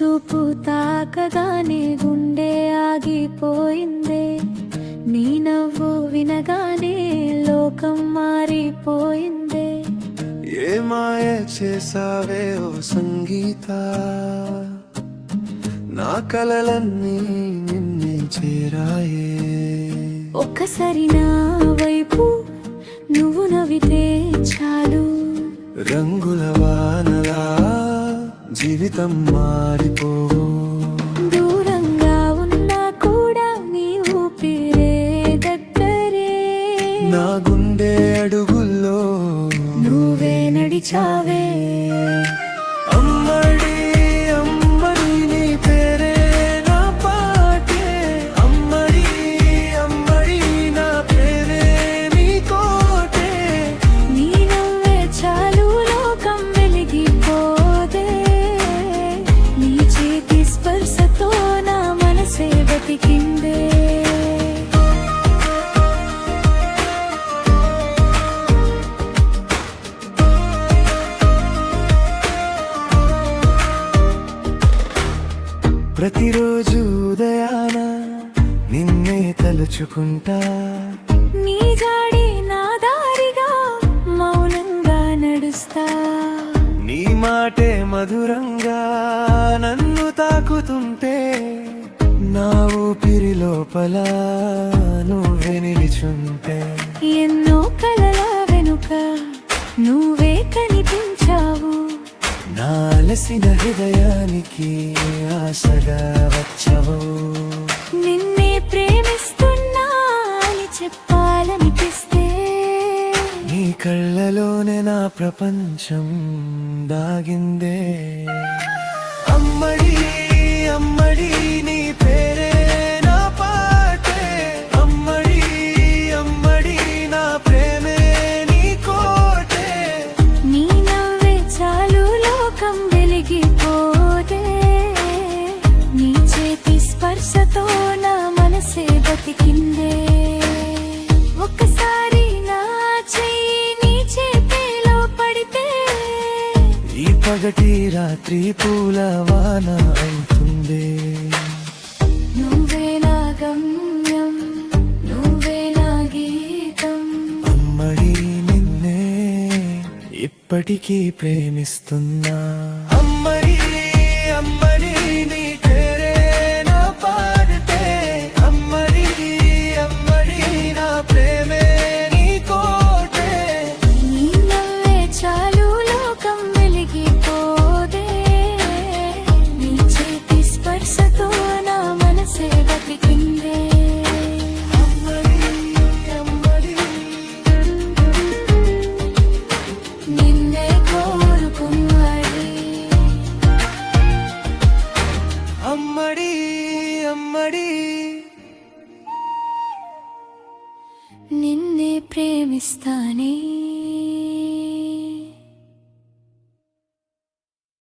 చూపు తాకగానే గుండె ఆగిపోయిందే, నీ నవ్వు వినగానే లోకం మారిపోయిందే. ఏ మాయ చేసావే ఓ సంగీత, నా కలలన్నీ నిన్నే చేరాయే. ఒక్కసారి నా వైపు నువ్వు నవ్వితే చాలు, రంగుల వానలా జీవితం మారిపోవు. దూరంగా ఉన్నా కూడా నీ ఊపిరే దగ్గరే, నా గుండె అడుగుల్లో నువ్వే నడిచావే. అమ్మడి అమ్మడి నీ పేరే నా పాటే, అమ్మడి అమ్మడి నా పేరే నీ కోటే. నీ నవ్వే చాలు లోకం వెలిగిపోదే, నీ చేతి స్పర్శతో నా మనసే బతికిందే. ప్రతిరోజు ఉదయాన నిన్నే తలుచుకుంటా, నీ జాడి నా దారిగా మౌనంగా నడుస్తా. నీ మాటే మధురంగా నన్ను తాకుతుంటే, నా ఊపిరి లోపల నువ్వే నిలిచుంటే. ఎన్నో కలల వెనుక నువ్వే కనిపించావు, నా అలసిన హృదయానికి ఆశగా వచ్చావు. నిన్నే ప్రేమిస్తున్నా అని చెప్పాలనిపిస్తే, నీ కళ్ళలోనే నా ప్రపంచం దాగిందే. అమ్మడి అమ్మడి నీ పేరే నా పాటే, అమ్మడి అమ్మడి నా ప్రేమే నీ కోటే. నీ నవ్వే చాలు లోకం వెలిగిపోతే, నీ చేతి స్పర్శతో నా మనసే బతికిందే. ఒక్కసారి నా చెయ్యి నీ చేతిలో పడితే, ఈ పగటి రాత్రి పూల వాన అవుతుంది. నువ్వే నా గమ్యం, నువ్వే నా గీతం. అమ్మడి నిన్నే ఇప్పటికీ ప్రేమిస్తున్నా. అమ్మడి అమ్మడి నీ పేరే నా పాడితే, అమ్మడి అమ్మడి నా ప్రేమే నీ కోటే. నీ నవ్వే చాలు లోకం వెలిగిపోదే, నీ చేతి స్పర్శతో నా మనసే బతికిందే. అమ్మడి అమ్మడి నిన్నే కోరుకున్నది, అమ్మడి అమ్మడి నిన్నే ప్రేమిస్తానే.